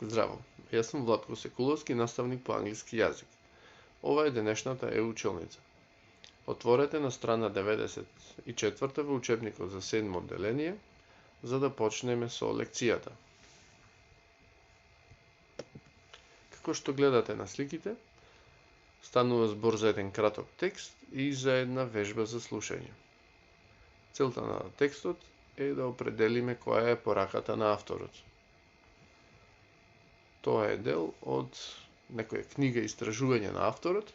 Здраво, јас сум Владко Секуловски, наставник по англиски јазик. Ова е денешната училница. Отворете на страна 94 во учебникот за 7 одделение, за да почнеме со лекцијата. Како што гледате на сликите, станува збор за еден краток текст и за една вежба за слушање. Целта на текстот е да определиме која е пораката на авторот. Тоа е дел од некоја книга истражување на авторот,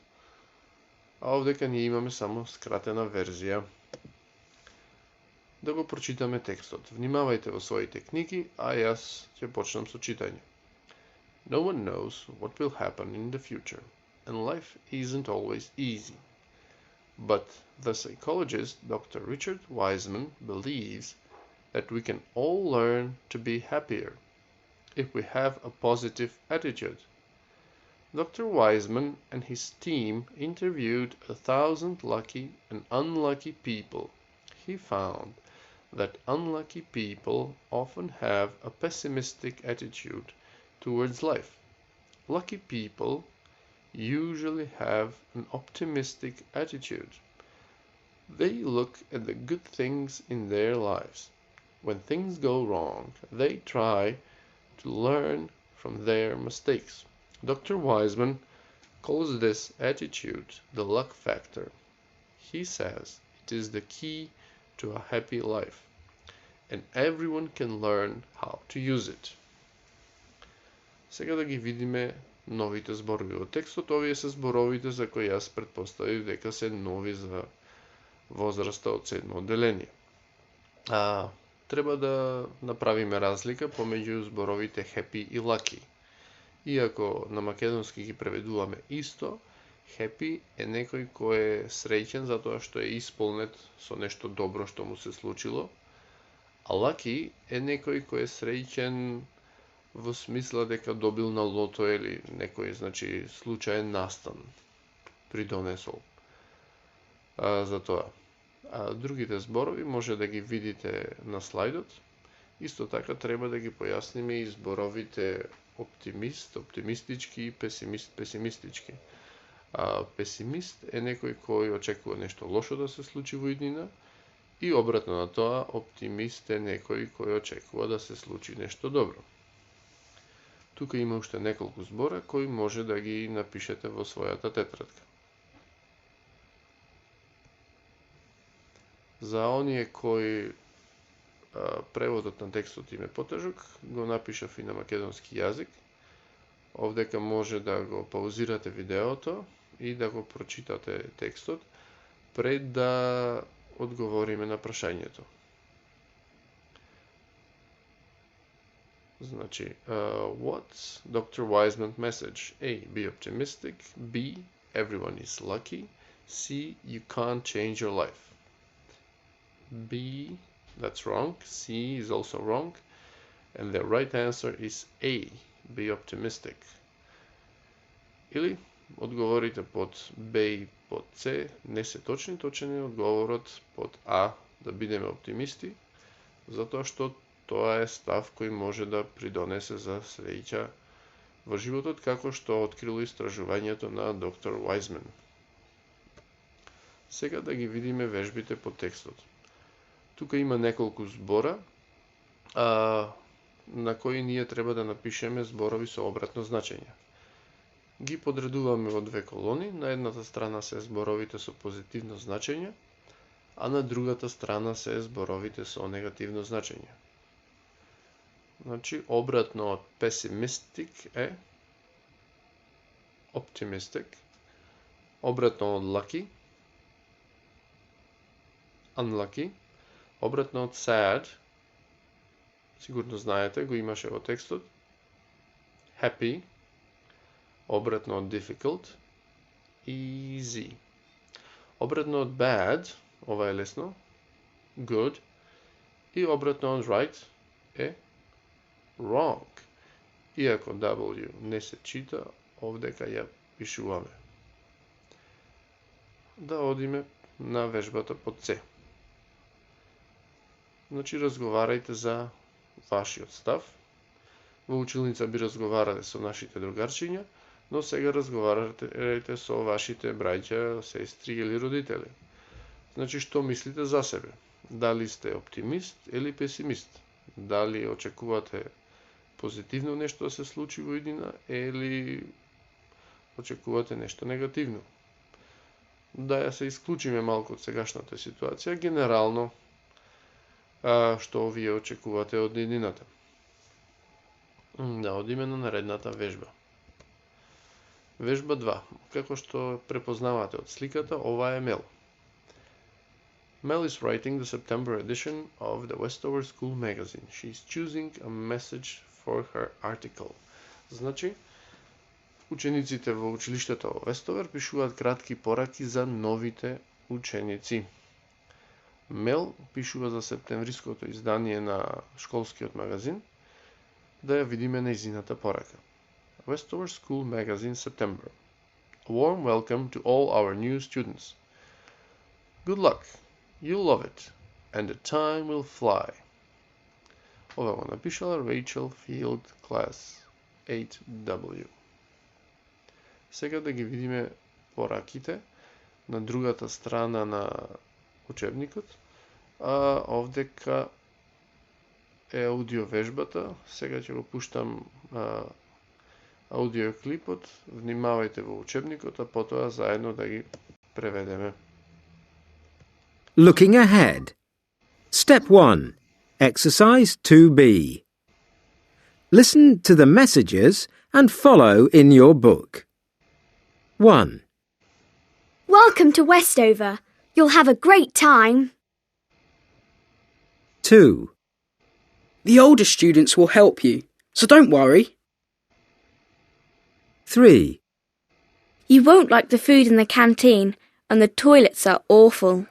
а овдека ние имаме само скратена верзија. Да го прочитаме текстот. Внимавајте во своите книги, а јас ќе почнам со читање. No one knows what will happen in the future, and life isn't always easy. But the psychologist Dr. Richard Wiseman believes that we can all learn to be happier if we have a positive attitude. Dr. Wiseman and his team interviewed 1,000 lucky and unlucky people. He found that unlucky people often have a pessimistic attitude towards life. Lucky people usually have an optimistic attitude. They look at the good things in their lives. When things go wrong, they try to learn from their mistakes. Dr. Wiseman calls this attitude the luck factor. He says it is the key to a happy life, and everyone can learn how to use it. Сега да ги видиме новите зборови во текстот. Овие се зборовите за кои јас претпоставив дека се нови за возраста од 7 одделение. Треба да направиме разлика помеѓу зборовите happy и lucky. Иако на македонски ги преведуваме исто, happy е некој кој е среќен затоа што е исполнет со нешто добро што му се случило, а lucky е некој кој е среќен во смисла дека добил на лото или некој, случаен настан придонесол за тоа. Другите зборови може да ги видите на слайдот. Исто така треба да ги појасниме и зборовите оптимист, оптимистички и песимист, песимистички. Песимист е некој кој очекува нешто лошо да се случи во иднина и обратно на тоа, оптимист е некој кој очекува да се случи нешто добро. Тука има уште неколку збора кои може да ги напишете во својата тетрадка. За оние кои преводот на текстот им е потежок, го напишав и на македонски јазик. Овдека може да го паузирате видеото и да го прочитате текстот пред да одговориме на прашањето. What's Dr. Wiseman's message? A. Be optimistic. B. Everyone is lucky. C. You can't change your life. B. That's wrong. C is also wrong. And the right answer is A. Be optimistic. Или одговорите под Б и под С не се точни, точен е одговорот под А, да бидеме оптимисти, затоа што тоа е став кој може да придонесе за среќа во животот, како што открило истражувањето на доктор Wiseman. Сега да ги видиме вежбите по текстот. Тука има неколку збора, на кои ние треба да напишеме зборови со обратно значење. Ги подредуваме во две колони. На едната страна се зборовите со позитивно значење, а на другата страна се зборовите со негативно значење. Обратно од pessimistic е optimistic, обратно од lucky, unlucky, обратно од sad, сигурно знаете, го имаше во текстот, happy, обратно од difficult, easy. Обратно од bad, ова е лесно, good, и обратно од right е wrong. Иако W не се чита, овдека ја пишуваме. Да одиме на вежбата под С. Разговарајте за вашиот став Во училница би разговарале со нашите другарчиња, но сега разговарате со вашите браќа, сестри или родители. Значи, што мислите за себе? Дали сте оптимист или песимист? Дали очекувате позитивно нешто да се случи во иднина или очекувате нешто негативно? Да ја се исклучиме малку од сегашната ситуација, генерално што вие очекувате од иднината. Да одиме на наредната вежба. Вежба 2. Како што препознавате од сликата, ова е Мел. Mel is writing the September edition of the Westover School magazine. She is choosing a message for her article. Значи, учениците во училиштето во Вестовер пишуваат кратки пораки за новите ученици. Мел пишува за септемвриското издание на школскиот магазин. Да ја видиме нејзината порака. Westover School Magazine, September. A warm welcome to all our new students. Good luck. You'll love it. And the time will fly. Ова го напишала Rachel Field, Class 8W. Сега да ги видиме пораките на другата страна на учебникот. Овдека е аудиовежбата. Сега ќе го пуштам аудиоклипот. Внимавајте во учебникот, а потоа заедно да ги преведеме. Looking ahead. Step 1. Exercise 2B. Listen to the messages and follow in your book. 1. Welcome to Westover. You'll have a great time. 2. The older students will help you, so don't worry. 3. You won't like the food in the canteen, and the toilets are awful.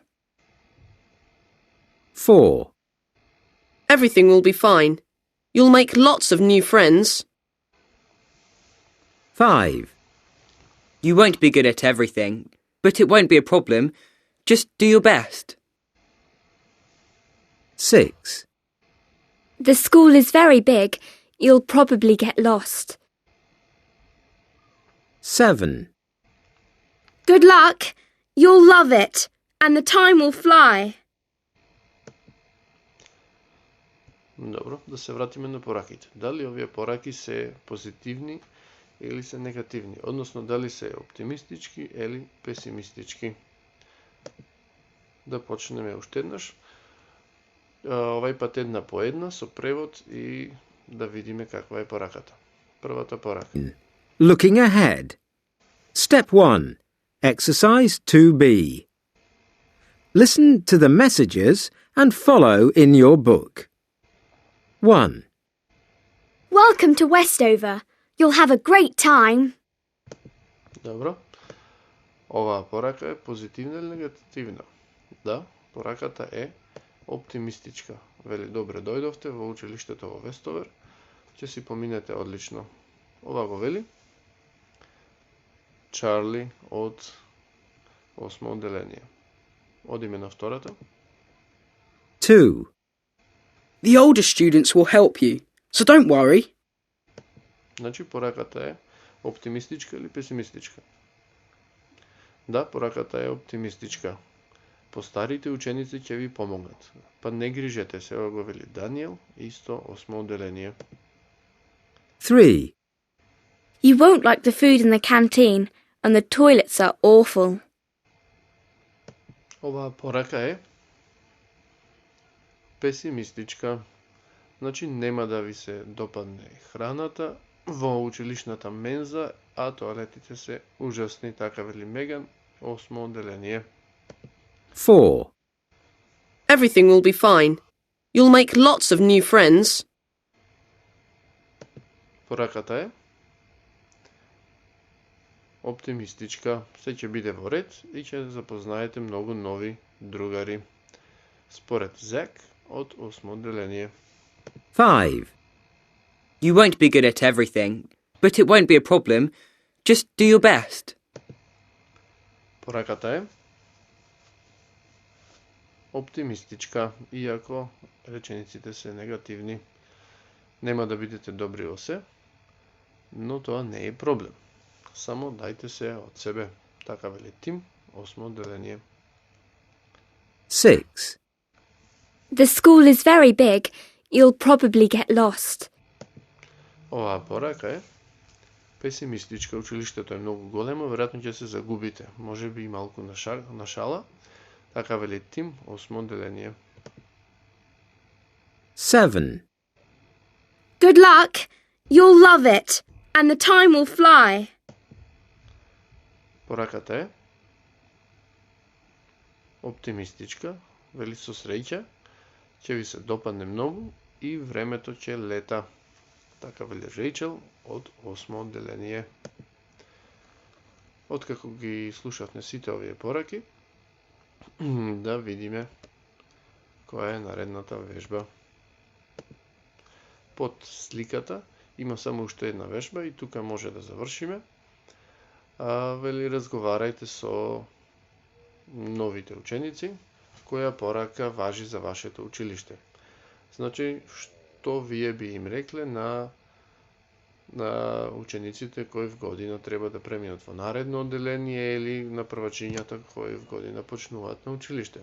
4. Everything will be fine. You'll make lots of new friends. 5. You won't be good at everything, but it won't be a problem. Just do your best. 6. The school is very big. You'll probably get lost. 7. Good luck. You'll love it, and the time will fly. Добро, да се вратиме на пораките. Дали овие пораки се позитивни или се негативни? Односно, дали се оптимистички или песимистички? Да почнеме уште еднаш. Овај пат една по една со превод и да видиме каква е пораката. Првата порака. Looking ahead. Step 1. Exercise 2B. Listen to the messages and follow in your book. 1. Welcome to Westover. You'll have a great time. Добро. Оваа порака е позитивна или негативна? Да, пораката е оптимистичка. Вели, добре дојдовте во училиштето во Вестовер. Ќе си поминете одлично. Ова го вели Чарли од 8 одделение. Одиме на втората. 2. The older students will help you, so don't worry. Значи, пораката е оптимистичка или песимистичка? Да, пораката е оптимистичка. Постарите ученици ќе ви помогнат. Па не грижете се, го вели Даниел, исто 8 одделение. 3. You won't like the food in the canteen, and the toilets are awful. Оваа порака е песимистичка. Значи, нема да ви се допадне храната во училишната менза, а тоалетите се ужасни, така вели Меган, 8 одделение. 4. Everything will be fine. You'll make lots of new friends. Пораката е оптимистичка. Се ќе биде во ред и ќе запознаете многу нови другари. Според Зек од 8 одделение. 5. You won't be good at everything, but it won't be a problem. Just do your best. Пораката е оптимистичка, иако речениците се негативни. Нема да бидете добри во се, но тоа не е проблем. Само дајте се од себе. Така вели Тим, 8 одделение. 6. The school is very big. You'll probably get lost. Оваа порака е песимистичка. Училиштето е многу големо, веројатно ќе се загубите. Може би и малку на шала. Така вели Тим, 8 одделение. 7. Good luck. You'll love it, and the time will fly. Пораката е оптимистичка, вели со среќа, ќе ви се допадне многу и времето ќе лета. Така вели Рейчел од 8 одделение. Откако ги слушавме сите овие пораки, да видиме која е наредната вежба. Под сликата има само уште една вежба и тука може да завршиме. Вели разговарајте со новите ученици, која порака важи за вашето училиште. Значи, што вие би им рекле на учениците кои в година треба да преминат во наредно одделение или на првачињата кои в година почнуваат на училиште.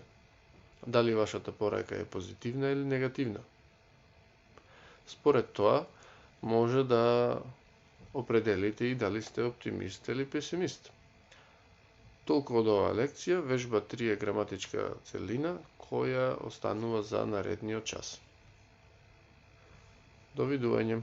Дали вашата порака е позитивна или негативна? Според тоа, може да определите и дали сте оптимист или песимист. Толку од оваа лекција, вежба 3 е граматичка целина, која останува за наредниот час. Довидување.